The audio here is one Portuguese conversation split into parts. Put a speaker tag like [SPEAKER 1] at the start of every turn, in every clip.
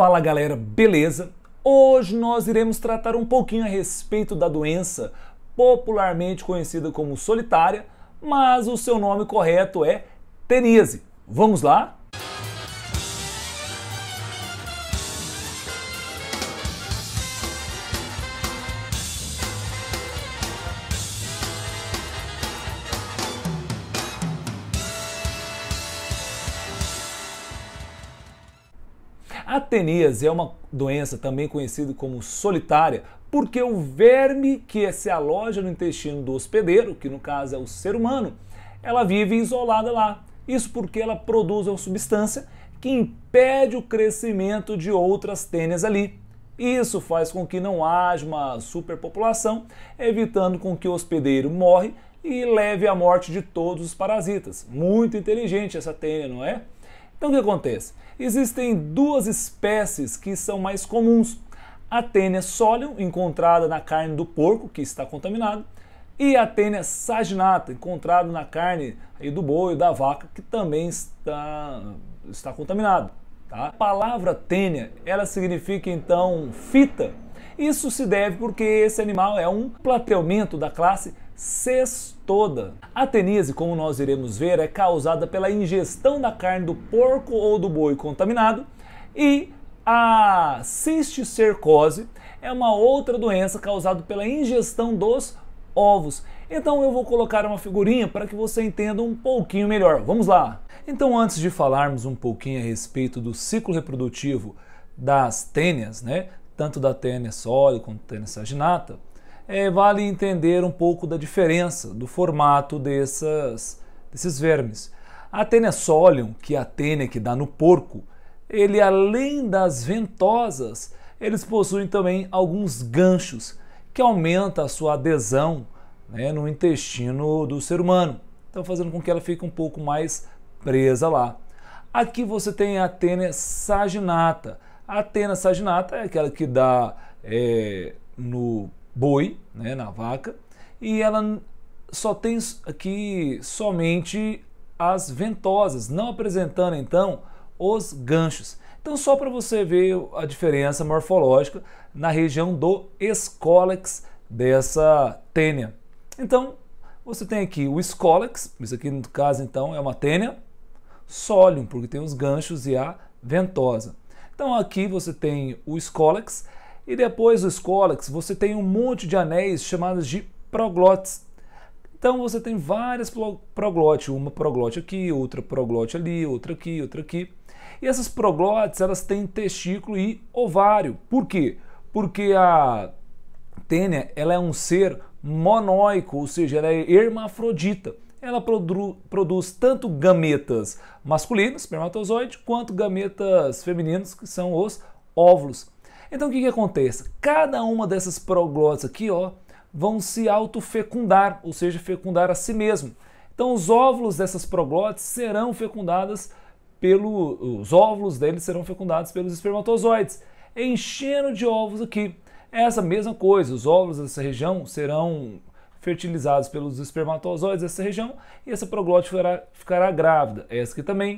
[SPEAKER 1] Fala galera, beleza? Hoje nós iremos tratar um pouquinho a respeito da doença popularmente conhecida como solitária, mas o seu nome correto é teníase. Vamos lá? A teníase é uma doença também conhecida como solitária, porque o verme que se aloja no intestino do hospedeiro, que no caso é o ser humano, ela vive isolada lá. Isso porque ela produz uma substância que impede o crescimento de outras tênias ali. Isso faz com que não haja uma superpopulação, evitando com que o hospedeiro morre e leve à morte de todos os parasitas. Muito inteligente essa tênia, não é? Então o que acontece? Existem duas espécies que são mais comuns. A tênia solium, encontrada na carne do porco, que está contaminado, e a tênia saginata, encontrada na carne aí do boi e da vaca, que também está contaminado. Tá? A palavra tênia, ela significa então fita. Isso se deve porque esse animal é um platelmento da classe Cestoda. A teníase, como nós iremos ver, é causada pela ingestão da carne do porco ou do boi contaminado, e a cisticercose é uma outra doença causada pela ingestão dos ovos. Então eu vou colocar uma figurinha para que você entenda um pouquinho melhor. Vamos lá! Então, antes de falarmos um pouquinho a respeito do ciclo reprodutivo das tênias, né, tanto da tênia solium quanto da tênia saginata, vale entender um pouco da diferença do formato desses vermes. A tênia solium, que é a tênia que dá no porco, ele, além das ventosas, eles possuem também alguns ganchos que aumentam a sua adesão, né, no intestino do ser humano, então fazendo com que ela fique um pouco mais presa lá. Aqui você tem a tênia saginata. A tênia saginata é aquela que dá no boi, né, na vaca, e ela só tem aqui somente as ventosas, não apresentando então os ganchos. Então, só para você ver a diferença morfológica na região do escólex dessa tênia. Então, você tem aqui o escólex, isso aqui no caso então é uma tênia solium, porque tem os ganchos e a ventosa. Então aqui você tem o escólex, e depois do escólex você tem um monte de anéis chamados de proglotes. Então você tem várias proglotes, uma proglote aqui, outra proglote ali, outra aqui, outra aqui. E essas proglotes, elas têm testículo e ovário. Por quê? Porque a tênia, ela é um ser monóico, ou seja, ela é hermafrodita. Ela produz tanto gametas masculinos, espermatozoide, quanto gametas femininos, que são os óvulos. Então o que acontece? Cada uma dessas proglotes aqui, ó, vão se autofecundar, ou seja, fecundar a si mesmo. Então os óvulos dessas proglotes serão fecundados os óvulos deles serão fecundados pelos espermatozoides, enchendo de ovos aqui. Essa mesma coisa, os óvulos dessa região serão fertilizados pelos espermatozoides dessa região, e essa proglote ficará grávida. Essa aqui também.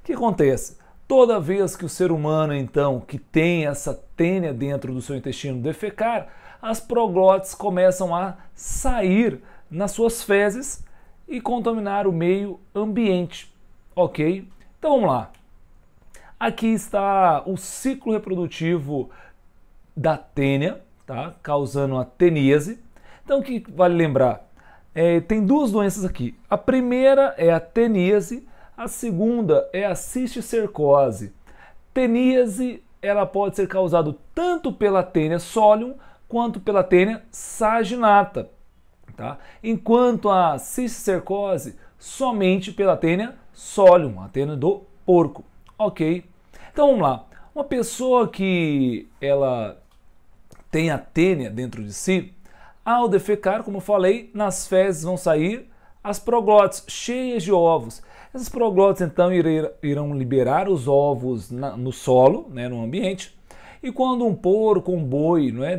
[SPEAKER 1] O que acontece? Toda vez que o ser humano, então, que tem essa tênia dentro do seu intestino defecar, as proglotes começam a sair nas suas fezes e contaminar o meio ambiente. Ok? Então vamos lá. Aqui está o ciclo reprodutivo da tênia, tá? Causando a teníase. Então o que vale lembrar? Tem duas doenças aqui. A primeira é a teníase, a segunda é a cisticercose. Teníase, ela pode ser causada tanto pela tênia solium quanto pela tênia saginata, tá? Enquanto a cisticercose somente pela tênia solium, a tênia do porco. Ok? Então vamos lá. Uma pessoa que ela tem a tênia dentro de si, ao defecar, como eu falei, nas fezes vão sair as proglotes cheias de ovos. Essas proglotes então irão liberar os ovos no solo, né, no ambiente. E quando um porco, um boi, não é,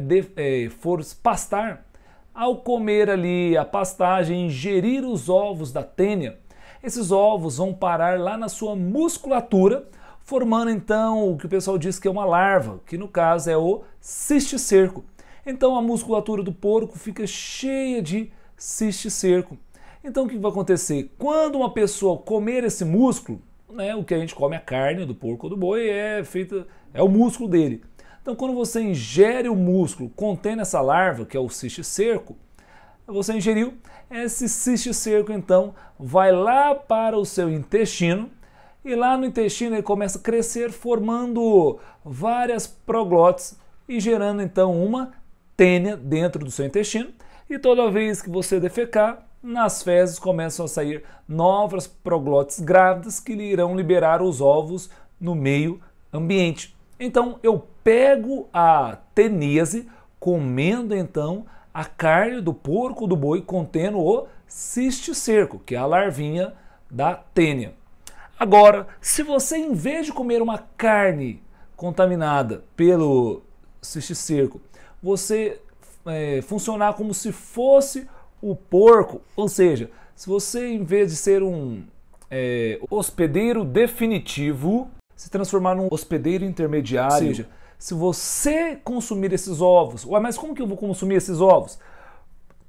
[SPEAKER 1] for pastar, ao comer ali a pastagem, ingerir os ovos da tênia, esses ovos vão parar lá na sua musculatura, formando então o que o pessoal diz que é uma larva, que no caso é o cisticerco. Então a musculatura do porco fica cheia de cisticerco. Então o que vai acontecer? Quando uma pessoa comer esse músculo, né, o que a gente come, a carne do porco ou do boi, é o músculo dele. Então quando você ingere o músculo contendo essa larva, que é o cisticerco, você ingeriu, esse cisticerco então vai lá para o seu intestino, e lá no intestino ele começa a crescer, formando várias proglotes e gerando então uma tênia dentro do seu intestino. E toda vez que você defecar, nas fezes começam a sair novas proglotes grávidas que lhe irão liberar os ovos no meio ambiente. Então eu pego a teníase comendo então a carne do porco ou do boi contendo o cisticerco, que é a larvinha da tênia. Agora, se você em vez de comer uma carne contaminada pelo cisticerco, você funcionar como se fosse o porco, ou seja, se você em vez de ser um hospedeiro definitivo, se transformar num hospedeiro intermediário, ou seja, se você consumir esses ovos, ué, mas como que eu vou consumir esses ovos?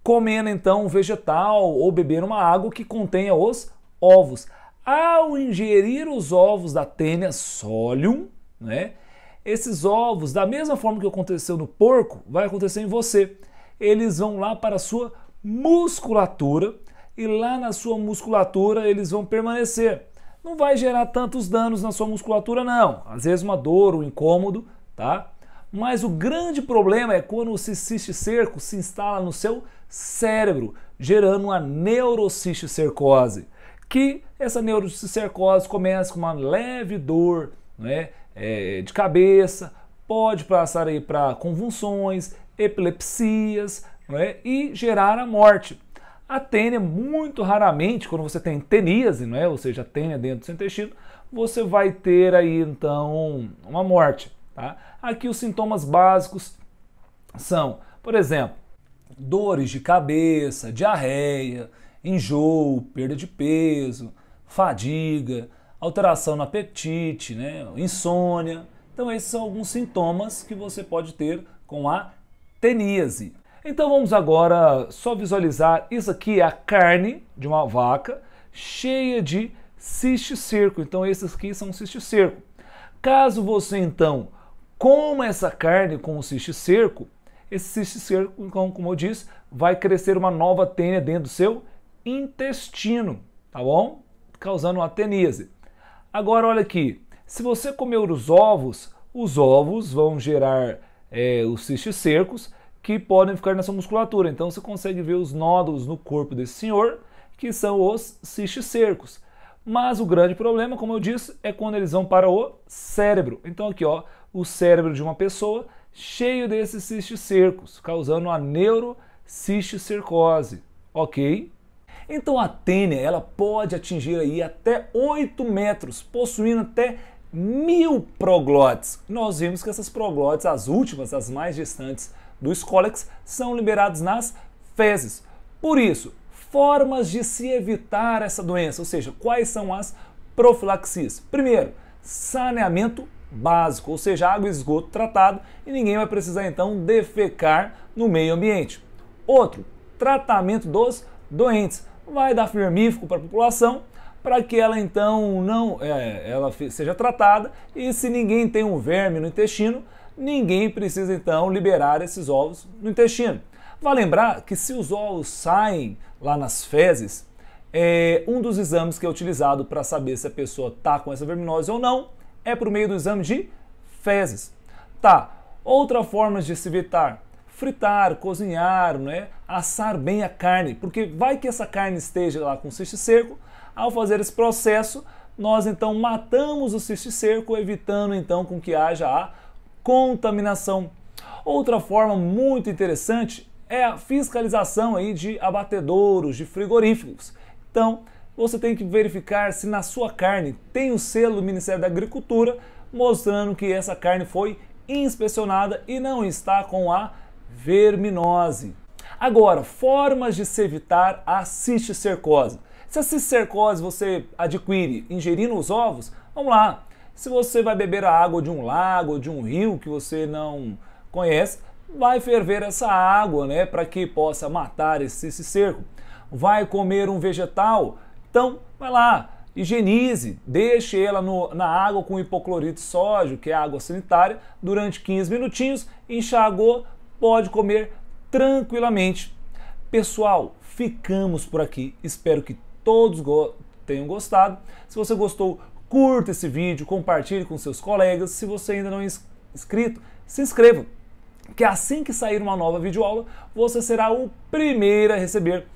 [SPEAKER 1] Comendo então um vegetal ou bebendo uma água que contenha os ovos. Ao ingerir os ovos da Taenia solium, né, esses ovos, da mesma forma que aconteceu no porco, vai acontecer em você. Eles vão lá para a sua musculatura e lá na sua musculatura eles vão permanecer. Não vai gerar tantos danos na sua musculatura não, às vezes uma dor, um incômodo, tá? Mas o grande problema é quando o cisticerco se instala no seu cérebro, gerando uma neurocisticercose, que essa neurocisticercose começa com uma leve dor, né, de cabeça, pode passar aí para convulsões, epilepsias, né, e gerar a morte. A tênia, muito raramente, quando você tem teníase, né, ou seja, a tênia dentro do seu intestino, você vai ter aí então uma morte. Tá? Aqui os sintomas básicos são, por exemplo, dores de cabeça, diarreia, enjoo, perda de peso, fadiga, alteração no apetite, né, insônia. Então esses são alguns sintomas que você pode ter com a teníase. Então vamos agora só visualizar, isso aqui é a carne de uma vaca cheia de cisticerco. Então esses aqui são cisticerco. Caso você então coma essa carne com o cisticerco, esse cisticerco, então, como eu disse, vai crescer uma nova tênia dentro do seu intestino, tá bom? Causando uma teníase. Agora olha aqui, se você comer os ovos vão gerar os cisticercos que podem ficar na sua musculatura. Então você consegue ver os nódulos no corpo desse senhor, que são os cisticercos. Mas o grande problema, como eu disse, é quando eles vão para o cérebro. Então aqui, ó, o cérebro de uma pessoa cheio desses cisticercos, causando a neurocisticercose, ok? Então a tênia, ela pode atingir aí até 8 metros, possuindo até 1000 proglotes. Nós vimos que essas proglotes, as últimas, as mais distantes do escólex, são liberadas nas fezes. Por isso, formas de se evitar essa doença, ou seja, quais são as profilaxias? Primeiro, saneamento básico, ou seja, água e esgoto tratado, e ninguém vai precisar então defecar no meio ambiente. Outro, tratamento dos doentes. Vai dar vermífugo para a população, para que ela então ela seja tratada, e se ninguém tem um verme no intestino, ninguém precisa então liberar esses ovos no intestino. Vale lembrar que se os ovos saem lá nas fezes, um dos exames que é utilizado para saber se a pessoa está com essa verminose ou não é por meio do exame de fezes. Tá, outra forma de se evitar: fritar, cozinhar, né? Assar bem a carne, porque vai que essa carne esteja lá com cisticerco. Ao fazer esse processo, nós então matamos o cisticerco, evitando então com que haja a contaminação. Outra forma muito interessante é a fiscalização aí de abatedouros, de frigoríficos. Então, você tem que verificar se na sua carne tem o selo do Ministério da Agricultura, mostrando que essa carne foi inspecionada e não está com a verminose. Agora, formas de se evitar a cisticercose. Se a cisticercose você adquire ingerindo os ovos, vamos lá. Se você vai beber a água de um lago ou de um rio que você não conhece, vai ferver essa água, né, para que possa matar esse cerco. Vai comer um vegetal, então vai lá, higienize, deixe ela na água com hipoclorito de sódio, que é água sanitária, durante 15 minutinhos, enxagou, pode comer tranquilamente. Pessoal, ficamos por aqui, espero que todos tenham gostado. Se você gostou, curta esse vídeo, compartilhe com seus colegas. Se você ainda não é inscrito, se inscreva, que assim que sair uma nova videoaula, você será o primeiro a receber.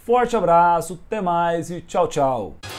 [SPEAKER 1] Forte abraço, até mais e tchau, tchau!